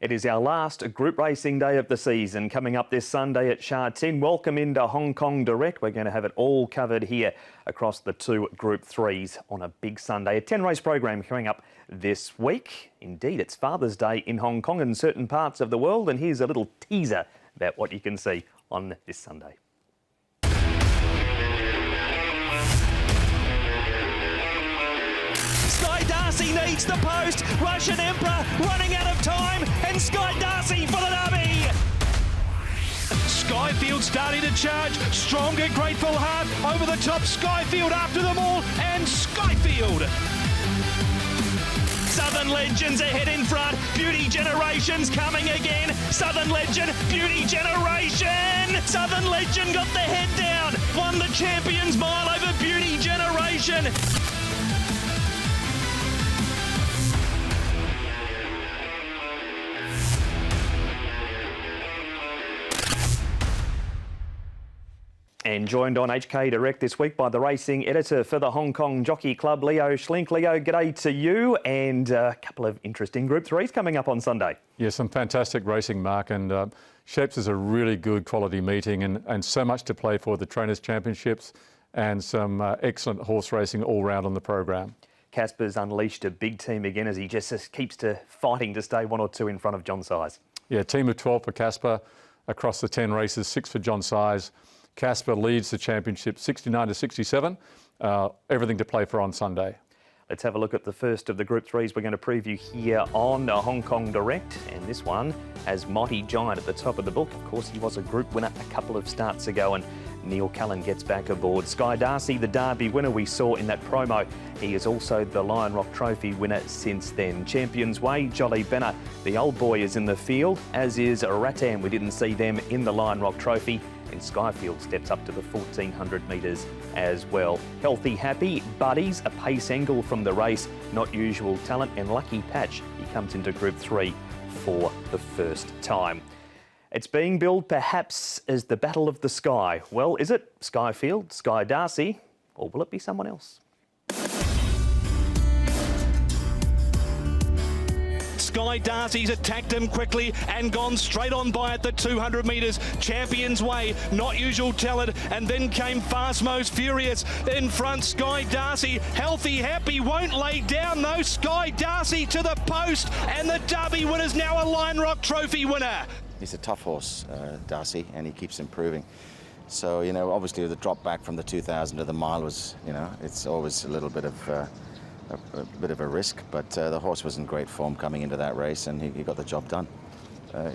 It is our last group racing day of the season coming up this Sunday at Sha Tin. Welcome into Hong Kong Direct. We're going to have it all covered here across the two Group 3s on a big Sunday. A 10-race program coming up this week. Indeed, it's Father's Day in Hong Kong and certain parts of the world. And here's a little teaser about what you can see on this Sunday. Sky Darci needs the post. Russian Emperor running out of time, and Sky Darci for the derby. Skyfield starting to charge. Stronger, Grateful Heart over the top. Skyfield after them all, and Skyfield. Southern Legends ahead in front. Beauty Generation's coming again. Southern Legend, Beauty Generation. Southern Legend got the head down. Won the Champions Mile over Beauty Generation. And joined on HK Direct this week by the racing editor for the Hong Kong Jockey Club, Leo Schlink. Leo, g'day to you, and a couple of interesting Group 3s coming up on Sunday. Yeah, some fantastic racing, Mark, and Sheps is a really good quality meeting and so much to play for, the Trainers' Championships and some excellent horse racing all round on the program. Caspar's unleashed a big team again as he just keeps fighting to stay 1 or 2 in front of John Size. Yeah, team of 12 for Caspar across the 10 races, 6 for John Size. Caspar leads the championship 69 to 67. Everything to play for on Sunday. Let's have a look at the first of the Group 3s we're going to preview here on Hong Kong Direct. And this one has Mighty Giant at the top of the book. Of course, he was a group winner a couple of starts ago, and Neil Cullen gets back aboard. Sky Darci, the Derby winner we saw in that promo. He is also the Lion Rock Trophy winner since then. Champions Way, Jolly Benner, the old boy, is in the field, as is Rattan. We didn't see them in the Lion Rock Trophy. And Skyfield steps up to the 1400 metres as well. Healthy Happy, Buddies, a pace angle from the race, Not Usual Talent, and Lucky Patch. He comes into Group 3 for the first time. It's being billed perhaps as the Battle of the Sky. Well, is it Skyfield, Sky Darci, or will it be someone else? Sky Darci's attacked him quickly and gone straight on by at the 200 metres. Champions Way, Not Usual Talent, and then came Fast Most Furious. In front, Sky Darci, Healthy Happy, won't lay down though. Sky Darci to the post, and the Derby winner's now a Lion Rock Trophy winner. He's a tough horse, Darci, and he keeps improving. So, you know, obviously the drop back from the 2000 to the mile was, you know, it's always a little bit of a risk, but the horse was in great form coming into that race, and he got the job done.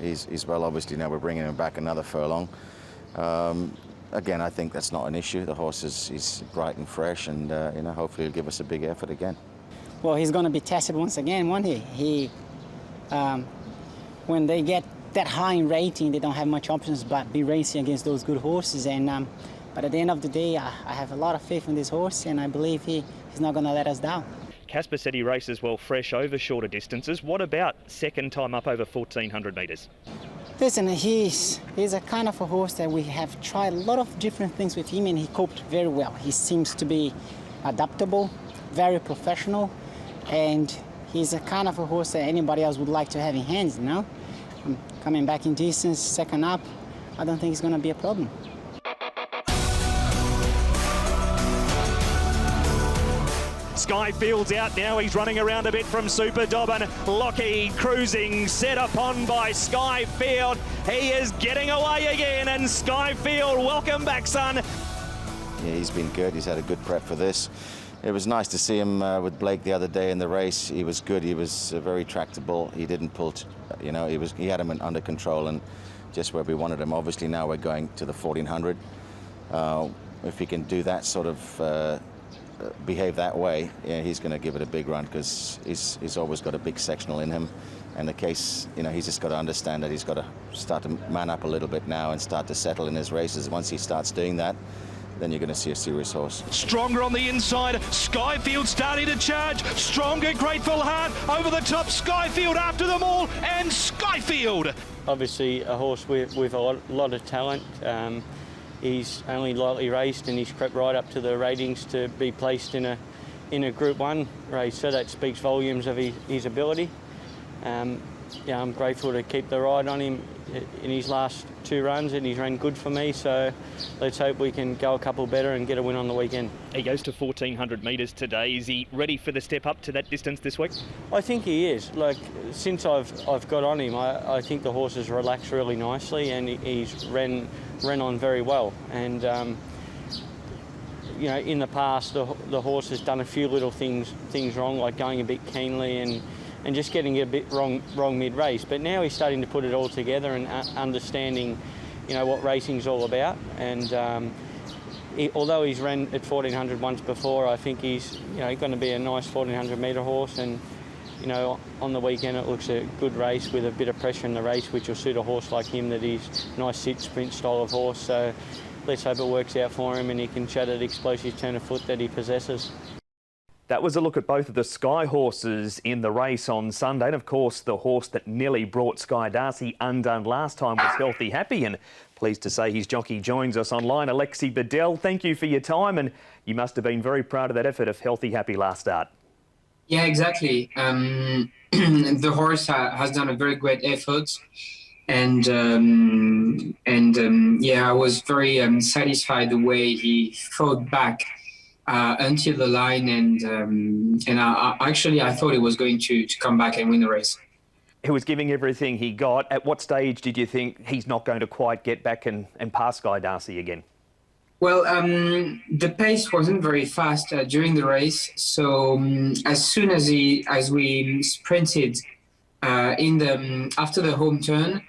He's well, obviously now we're bringing him back another furlong. Again, I think that's not an issue. The horse is bright and fresh, and you know, hopefully he'll give us a big effort again. Well, he's going to be tested once again, won't he? When they get that high in rating, they don't have much options but be racing against those good horses. And but at the end of the day, I have a lot of faith in this horse, and I believe he's not going to let us down. Caspar said he races well fresh over shorter distances. What about second time up over 1400 metres? Listen, he's a kind of a horse that we have tried a lot of different things with him, and he coped very well. He seems to be adaptable, very professional, and he's a kind of a horse that anybody else would like to have in hands, you know? Coming back in distance, second up, I don't think it's going to be a problem. Skyfield's out now, he's running around a bit from Super Dobbin. Lockheed cruising, set upon by Skyfield. He is getting away again, and Skyfield, welcome back, son. Yeah, he's been good. He's had a good prep for this. It was nice to see him with Blake the other day in the race. He was good. He was very tractable. He didn't pull, you know, he had him under control and just where we wanted him. Obviously now we're going to the 1400. If he can do that sort of behave that way, yeah, he's going to give it a big run, because he's always got a big sectional in him. And the case, you know, he's just got to understand that he's got to start to man up a little bit now and start to settle in his races. Once he starts doing that, then you're going to see a serious horse. Stronger on the inside, Skyfield starting to charge. Stronger, Grateful Heart over the top. Skyfield after them all, and Skyfield. Obviously a horse with a lot of talent. He's only lightly raced, and he's crept right up to the ratings to be placed in a Group 1 race, so that speaks volumes of his ability. I'm grateful to keep the ride on him in his last 2 runs, and he's ran good for me, so let's hope we can go a couple better and get a win on the weekend. He goes to 1,400 metres today. Is he ready for the step up to that distance this week? I think he is. Like, since I've got on him, I think the horse has relaxed really nicely, and he's ran on very well. And you know, in the past, the horse has done a few little things wrong, like going a bit keenly and just getting it a bit wrong mid-race. But now he's starting to put it all together and understanding, you know, what racing's all about. And although he's ran at 1,400 once before, I think he's, you know, going to be a nice 1,400 metre horse. And, you know, on the weekend it looks a good race with a bit of pressure in the race, which will suit a horse like him, that he's a nice sit sprint style of horse. So let's hope it works out for him and he can show that explosive turn of foot that he possesses. That was a look at both of the Sky horses in the race on Sunday. And of course, the horse that nearly brought Sky Darci undone last time was Healthy Happy. And pleased to say his jockey joins us online, Alexis Badel. Thank you for your time. And you must have been very proud of that effort of Healthy Happy last start. Yeah, exactly. The horse has done a very great effort. And yeah, I was very satisfied the way he fought back until the line, and I thought he was going to come back and win the race. He was giving everything he got. At what stage did you think he's not going to quite get back and pass Sky Darci again? Well, the pace wasn't very fast during the race, so as soon as we sprinted after the home turn,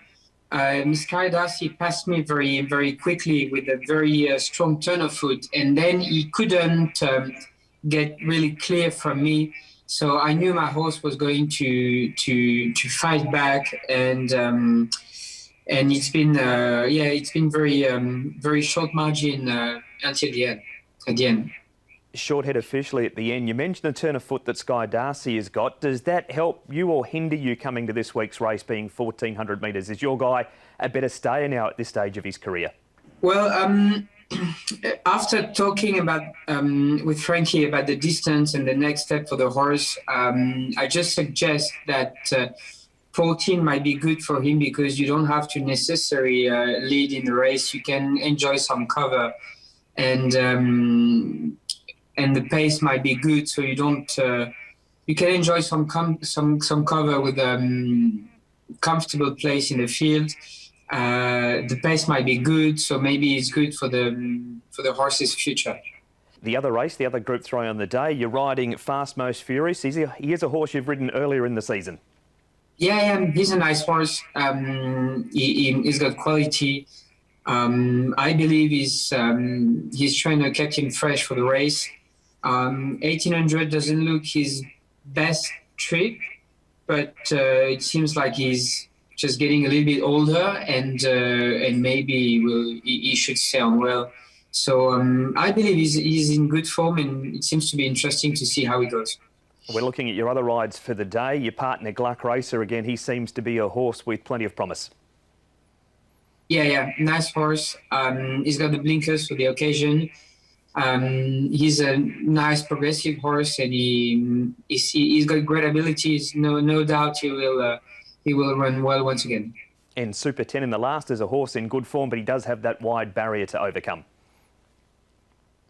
Sky Darci passed me very, very quickly with a very strong turn of foot, and then he couldn't get really clear from me. So I knew my horse was going to fight back, and it's been very short margin until the end. At the end. Short-head officially at the end. You mentioned the turn of foot that Sky Darci has got. Does that help you or hinder you coming to this week's race being 1,400 metres? Is your guy a better stayer now at this stage of his career? Well, after talking about with Frankie about the distance and the next step for the horse, I just suggest that 14 might be good for him, because you don't have to necessarily lead in the race. You can enjoy some cover, and the pace might be good, so you don't. You can enjoy some cover with comfortable place in the field. The pace might be good, so maybe it's good for the horse's future. The other race, the other Group 3 on the day, you're riding Fast Most Furious. He is a horse you've ridden earlier in the season. Yeah, he's a nice horse. He's got quality. I believe his trainer kept him fresh for the race. 1,800 doesn't look his best trip, but it seems like he's just getting a little bit older, and maybe he should stay on well. So I believe he's in good form, and it seems to be interesting to see how he goes. We're looking at your other rides for the day. Your partner, Gluck Racer, again, he seems to be a horse with plenty of promise. Yeah, nice horse. He's got the blinkers for the occasion. He's a nice progressive horse, and he's got great abilities. No doubt he will run well once again. And Super 10 in the last is a horse in good form, but he does have that wide barrier to overcome.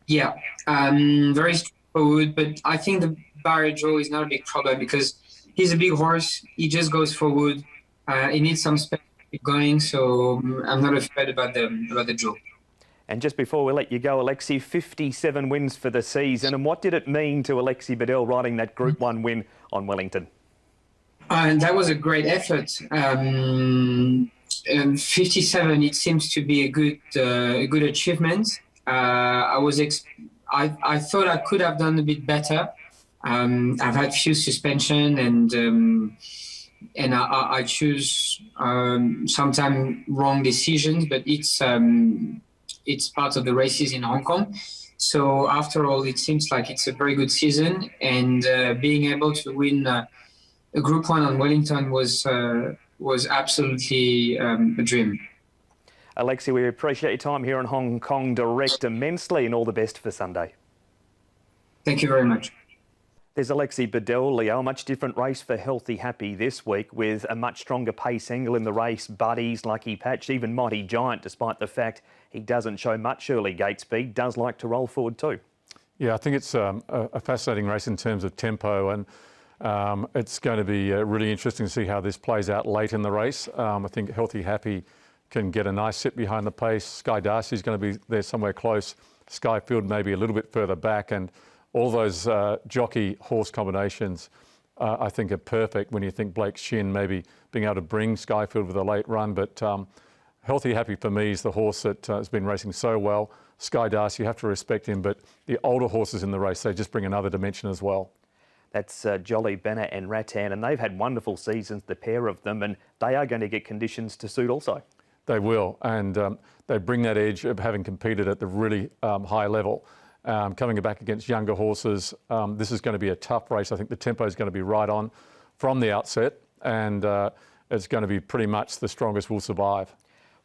Yeah, very straightforward, but I think the barrier draw is not a big problem, because he's a big horse. He just goes forward. He needs some space to keep going, so I'm not afraid about the draw. And just before we let you go, Alexi, 57 wins for the season. And what did it mean to Alexis Badel riding that Group 1 win on Wellington? And that was a great effort. 57, it seems to be a good achievement. I thought I could have done a bit better. I've had few suspension, and I choose sometimes wrong decisions, but it's part of the races in Hong Kong. So after all, it seems like it's a very good season, and being able to win a Group 1 on Wellington was absolutely a dream. Alexi, we appreciate your time here on Hong Kong Direct immensely, and all the best for Sunday. Thank you very much. There's Alexis Badel, Leo. A much different race for Healthy Happy this week with a much stronger pace angle in the race. Buddies, Lucky Patch, even Mighty Giant, despite the fact he doesn't show much early gate speed, does like to roll forward too. Yeah, I think it's a fascinating race in terms of tempo, and it's going to be really interesting to see how this plays out late in the race. I think Healthy Happy can get a nice sit behind the pace. Sky Darci is going to be there somewhere close. Skyfield maybe a little bit further back, and all those jockey horse combinations I think are perfect when you think Blake Shin maybe being able to bring Skyfield with a late run. But Healthy Happy for me is the horse that has been racing so well. Sky Darci, you have to respect him, but the older horses in the race, they just bring another dimension as well. That's Jolly, Banner and Rattan, and they've had wonderful seasons, the pair of them, and they are going to get conditions to suit also. They will, and they bring that edge of having competed at the really high level. Coming back against younger horses, this is going to be a tough race. I think the tempo is going to be right on from the outset, and it's going to be pretty much the strongest will survive.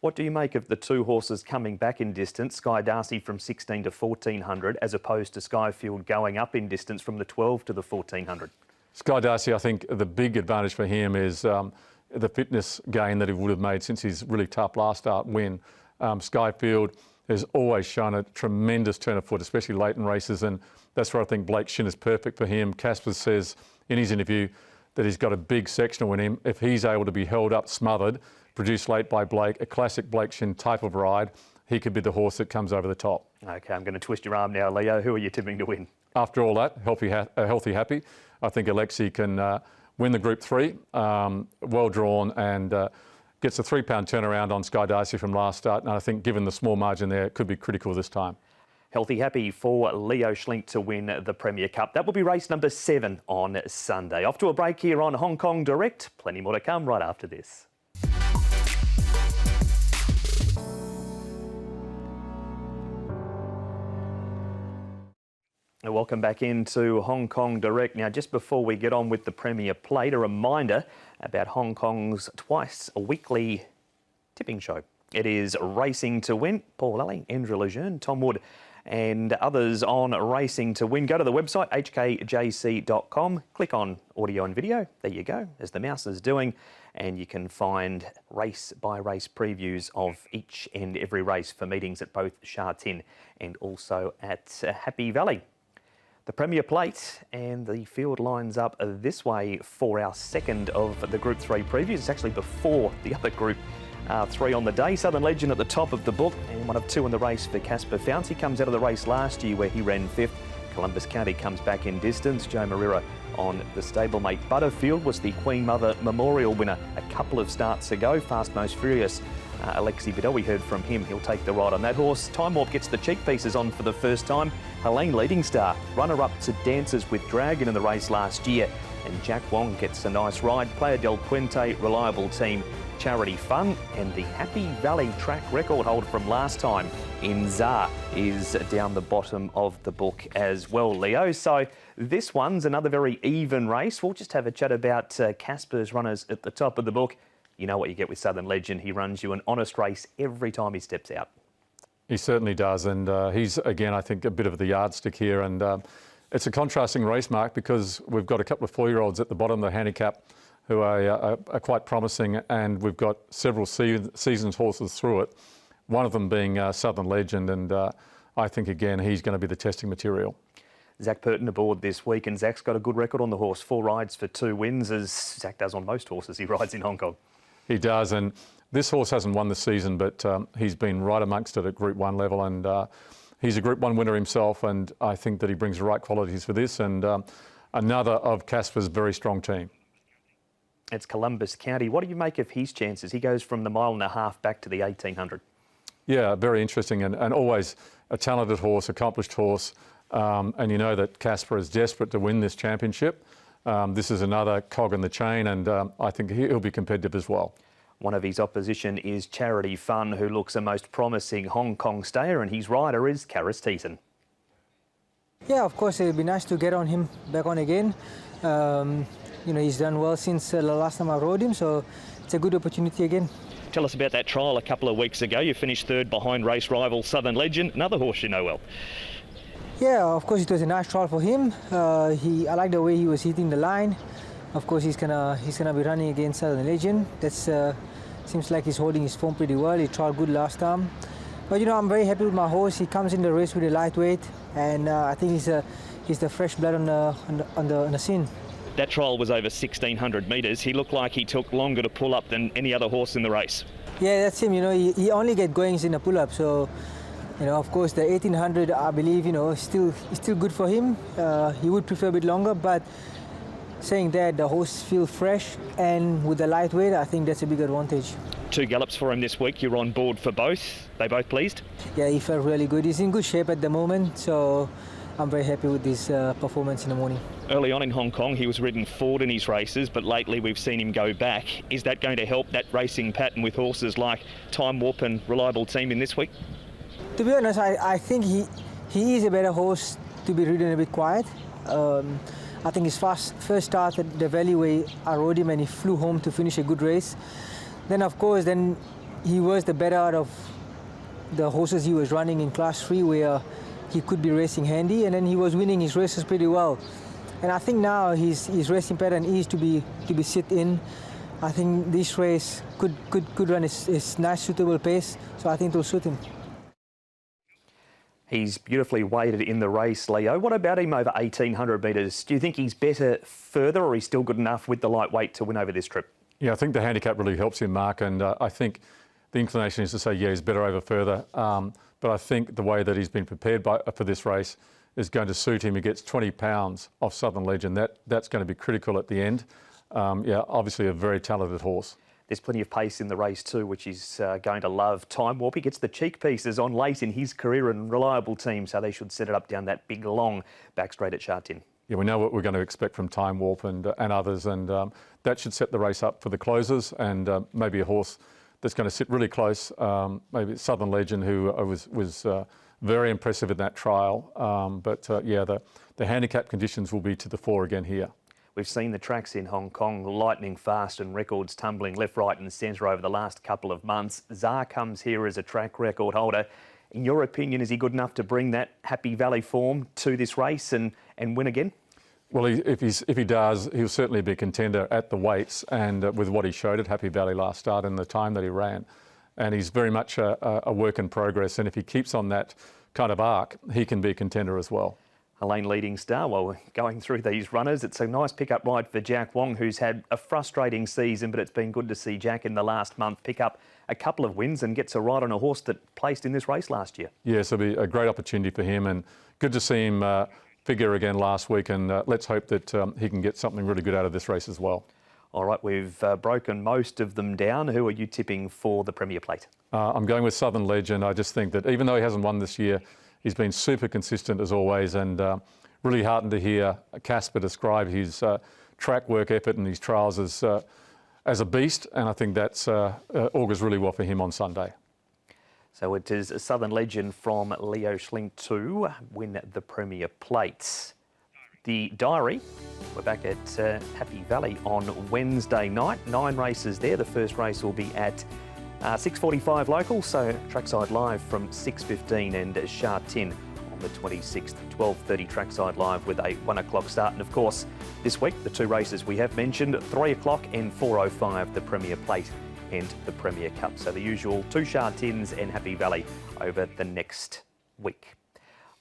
What do you make of the two horses coming back in distance, Sky Darci from 16 to 1400, as opposed to Skyfield going up in distance from the 12 to the 1400? Sky Darci, I think the big advantage for him is the fitness gain that he would have made since his really tough last start win. Skyfield has always shown a tremendous turn of foot, especially late in races, and that's where I think Blake Shin is perfect for him. Caspar says in his interview that he's got a big sectional in him. If he's able to be held up smothered, produced late by Blake, a classic Blake Shin type of ride, he could be the horse that comes over the top. OK, I'm going to twist your arm now, Leo. Who are you tipping to win? After all that, Healthy Happy, I think Alexis can win the Group 3, well drawn, and gets a £3 turnaround on Sky Darci from last start, and I think given the small margin there, it could be critical this time. Healthy Happy for Leo Schlink to win the Premier Cup. That will be race number 7 on Sunday. Off to a break here on Hong Kong Direct. Plenty more to come right after this. Welcome back into Hong Kong Direct. Now, just before we get on with the Premier Plate, a reminder about Hong Kong's twice-a-weekly tipping show. It is Racing to Win. Paul Lally, Andrew Lejeune, Tom Wood and others on Racing to Win. Go to the website, hkjc.com, click on audio and video. There you go, as the mouse is doing, and you can find race-by-race previews of each and every race for meetings at both Sha Tin and also at Happy Valley. The Premier Plate, and the field lines up this way for our second of the Group 3 previews. It's actually before the other Group 3 on the day. Southern Legend at the top of the book, and one of 2 in the race for Caspar Fownes. He comes out of the race last year where he ran 5th. Columbus County comes back in distance. Joe Moreira on the stablemate. Butterfield was the Queen Mother Memorial winner a couple of starts ago. Fast Most Furious. Alexis Badel, we heard from him. He'll take the ride on that horse. Time Warp gets the cheek pieces on for the first time. Helene Leading Star, runner-up to Dancers with Dragon in the race last year. And Jack Wong gets a nice ride. Playa del Puente, reliable team, Charity Fun. And the Happy Valley track record hold from last time in ZA is down the bottom of the book as well, Leo. So this one's another very even race. We'll just have a chat about Caspar's runners at the top of the book. You know what you get with Southern Legend. He runs you an honest race every time he steps out. He certainly does, and he's, again, I think, a bit of the yardstick here. And it's a contrasting race, Mark, because we've got a couple of 4-year-olds at the bottom of the handicap who are quite promising, and we've got several seasoned horses through it, one of them being Southern Legend, and I think, again, he's going to be the testing material. Zach Purton aboard this week, and Zach's got a good record on the horse. 4 rides for 2 wins, as Zach does on most horses he rides in Hong Kong. He does, and this horse hasn't won the season, but he's been right amongst it at Group 1 level, and he's a Group 1 winner himself, and I think that he brings the right qualities for this, and another of Caspar's very strong team. It's Columbus County. What do you make of his chances? He goes from the 1.5 miles back to the 1800. Yeah, very interesting, and always a talented horse, accomplished horse, and you know that Caspar is desperate to win this championship. This is another cog in the chain, and I think he'll be competitive as well. One of his opposition is Charity Fun, who looks a most promising Hong Kong stayer, and his rider is Karis Teeson. Yeah, of course, it would be nice to get on him back on again. You know, he's done well since the last time I rode him, so it's a good opportunity again. Tell us about that trial a couple of weeks ago. You finished 3rd behind race rival Southern Legend, another horse you know well. Yeah, of course it was a nice trial for him. I like the way he was hitting the line. Of course he's gonna be running against Southern Legend. That's seems like he's holding his form pretty well. He tried good last time. But you know, I'm very happy with my horse. He comes in the race with a lightweight, and I think he's the fresh blood on the scene. That trial was over 1,600 metres. He looked like he took longer to pull up than any other horse in the race. Yeah, that's him. You know, he only get goings in a pull-up. So, you know, of course, the 1,800, I believe, you know, is still good for him. He would prefer a bit longer, but saying that, the horse feels fresh, and with the lightweight, I think that's a big advantage. 2 gallops for him this week. You're on board for both. They both pleased? Yeah, he felt really good. He's in good shape at the moment, so I'm very happy with his performance in the morning. Early on in Hong Kong, he was ridden forward in his races, but lately we've seen him go back. Is that going to help that racing pattern with horses like Time Warp and Reliable Team in this week? To be honest, I think he is a better horse to be ridden a bit quiet. I think his first start at the Valley where I rode him and he flew home to finish a good race. Then of course, then he was the better out of the horses he was running in Class 3 where he could be racing handy, and then he was winning his races pretty well. And I think now his racing pattern is to be sit in. I think this race could run his nice suitable pace, so I think it will suit him. He's beautifully weighted in the race, Leo. What about him over 1,800 metres? Do you think he's better further, or he's still good enough with the lightweight to win over this trip? Yeah, I think the handicap really helps him, Mark, and I think the inclination is to say, yeah, he's better over further. But I think the way that he's been prepared for this race is going to suit him. He gets 20 pounds off Southern Legend. That's going to be critical at the end. Yeah, obviously a very talented horse. There's plenty of pace in the race too, which he's going to love. Time Warp, he gets the cheek pieces on late in his career and Reliable Team, so they should set it up down that big, long back straight at Sha Tin. Yeah, we know what we're going to expect from Time Warp and others, and that should set the race up for the closers, and maybe a horse that's going to sit really close, maybe Southern Legend, who was very impressive in that trial. Yeah, the handicap conditions will be to the fore again here. We've seen the tracks in Hong Kong lightning fast and records tumbling left, right and centre over the last couple of months. Zar comes here as a track record holder. In your opinion, is he good enough to bring that Happy Valley form to this race and win again? Well, if he does, he'll certainly be a contender at the weights, and with what he showed at Happy Valley last start and the time that he ran. And he's very much a work in progress, and if he keeps on that kind of arc, he can be a contender as well. Elaine leading star while we're going through these runners. It's a nice pickup ride for Jack Wong, who's had a frustrating season, but it's been good to see Jack in the last month pick up a couple of wins and gets a ride on a horse that placed in this race last year. Yes, it'll be a great opportunity for him, and good to see him figure again last week, and let's hope that he can get something really good out of this race as well. All right, we've broken most of them down. Who are you tipping for the Premier Plate? I'm going with Southern Legend. I just think that even though he hasn't won this year, he's been super consistent as always, and really heartened to hear Caspar describe his track work effort and his trials as a beast, and I think that's augurs really well for him on Sunday. So it is a Southern Legend from Leo Schlink to win the Premier Plates. The diary, we're back at Happy Valley on Wednesday night. 9 races there. The first race will be at 6:45 local, so trackside live from 6:15, and Sha Tin on the 26th, 12:30 trackside live with a 1 o'clock start. And of course, this week, the 2 races we have mentioned, 3 o'clock and 4:05, the Premier Plate and the Premier Cup. So the usual 2 Sha Tins and Happy Valley over the next week.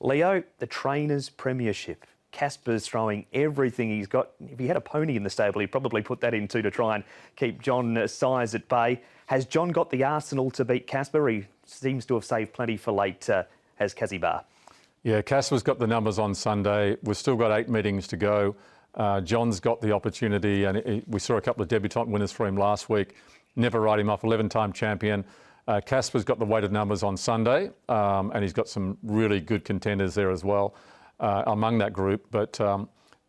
Leo, the Trainers' Premiership. Caspar's throwing everything he's got. If he had a pony in the stable, he'd probably put that in too to try and keep John Size at bay. Has John got the arsenal to beat Caspar? He seems to have saved plenty for late, has Caspar. Yeah, Caspar's got the numbers on Sunday. We've still got 8 meetings to go. John's got the opportunity, and we saw a couple of debutant winners for him last week. Never write him off, 11-time champion. Caspar's got the weighted numbers on Sunday, and he's got some really good contenders there as well among that group. But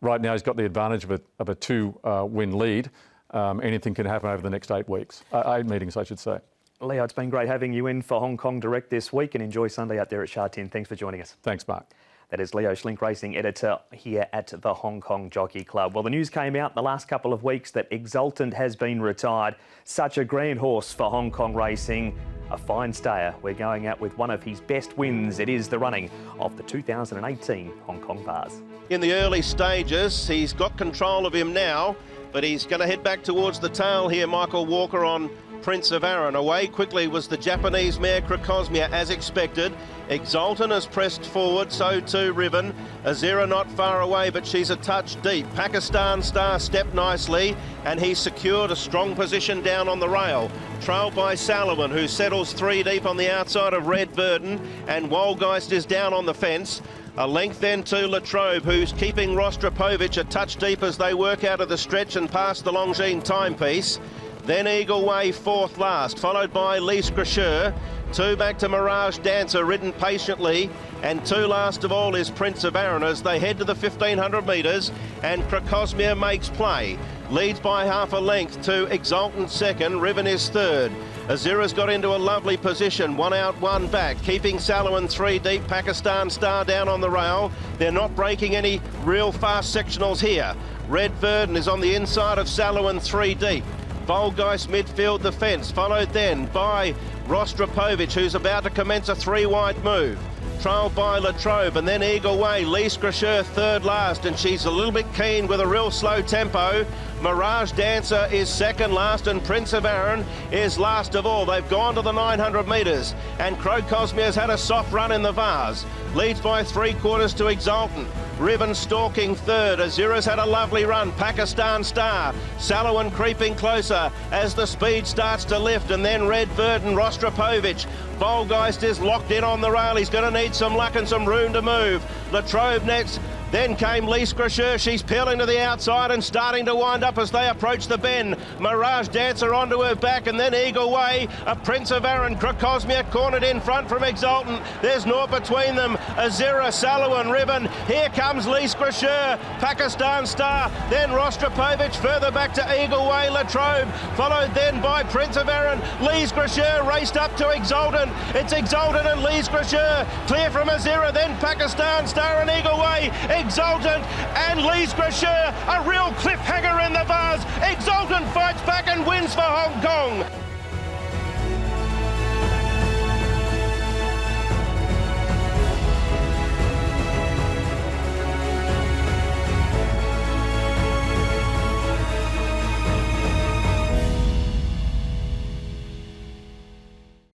right now he's got the advantage of a 2-win lead. Anything can happen over the next 8 weeks, 8 meetings, I should say. Leo, it's been great having you in for Hong Kong Direct this week, and enjoy Sunday out there at Sha Tin. Thanks for joining us. Thanks, Mark. That is Leo Schlink, racing editor here at the Hong Kong Jockey Club. Well, the news came out the last couple of weeks that Exultant has been retired. Such a grand horse for Hong Kong racing. a fine stayer. We're going out with one of his best wins. It is the running of the 2018 Hong Kong Vase. In the early stages, he's got control of him now, but he's going to head back towards the tail here, Michael Walker, on Prince of Arran. Away quickly was the Japanese mare Crocosmia, as expected. Exultant has pressed forward, so too Riven. Azira not far away, but she's a touch deep. Pakistan Star stepped nicely, and he secured a strong position down on the rail. Trailed by Salomon, who settles 3 deep on the outside of Red Verdon, and Wolgeist is down on the fence. A length then to Latrobe, who's keeping Rostropovich a touch deep as they work out of the stretch and past the Longines timepiece. Then Eagle Way fourth last, followed by Lise Gracheur. 2 back to Mirage Dancer, ridden patiently. And 2 last of all is Prince of Arran as they head to the 1500 metres. And Crocosmia makes play. Leads by half a length to Exultant second. Riven is third. Azira's got into a lovely position. 1 out, 1 back. Keeping Salomon 3 deep. Pakistan Star down on the rail. They're not breaking any real fast sectionals here. Red Verdon is on the inside of Salomon 3 deep. Wolgeist midfield the fence, followed then by Rostropovich, who's about to commence a 3 wide move. Trailed by Latrobe, and then Eagle Way. Lise Gracheur third last, and she's a little bit keen with a real slow tempo. Mirage Dancer is second last, and Prince of Arran is last of all. They've gone to the 900 metres, and Crocosmia's had a soft run in the Vase. Leads by 3/4 to Exultant. Riven stalking third. Azira's had a lovely run. Pakistan Star. Salomon creeping closer as the speed starts to lift, and then Red Verdon, Rostropovich. Wolgeist is locked in on the rail. He's going to need some luck and some room to move. Latrobe next. Then came Lise Gracheur. She's peeling to the outside and starting to wind up as they approach the bend. Mirage Dancer onto her back, and then Eagle Way. A Prince of Arran. Crocosmia cornered in front from Exultant. There's naught between them. Azira, Salomon, Riven. Here comes Lise Gracheur. Pakistan Star. Then Rostropovich further back to Eagle Way. Latrobe. Followed then by Prince of Arran. Lise Gracheur raced up to Exultant. It's Exultant and Lise Gracheur. Clear from Azira. Then Pakistan Star and Eagle Way. Exultant and Lise Gracheur, a real cliffhanger in the Vase. Exultant fights back and wins for Hong Kong.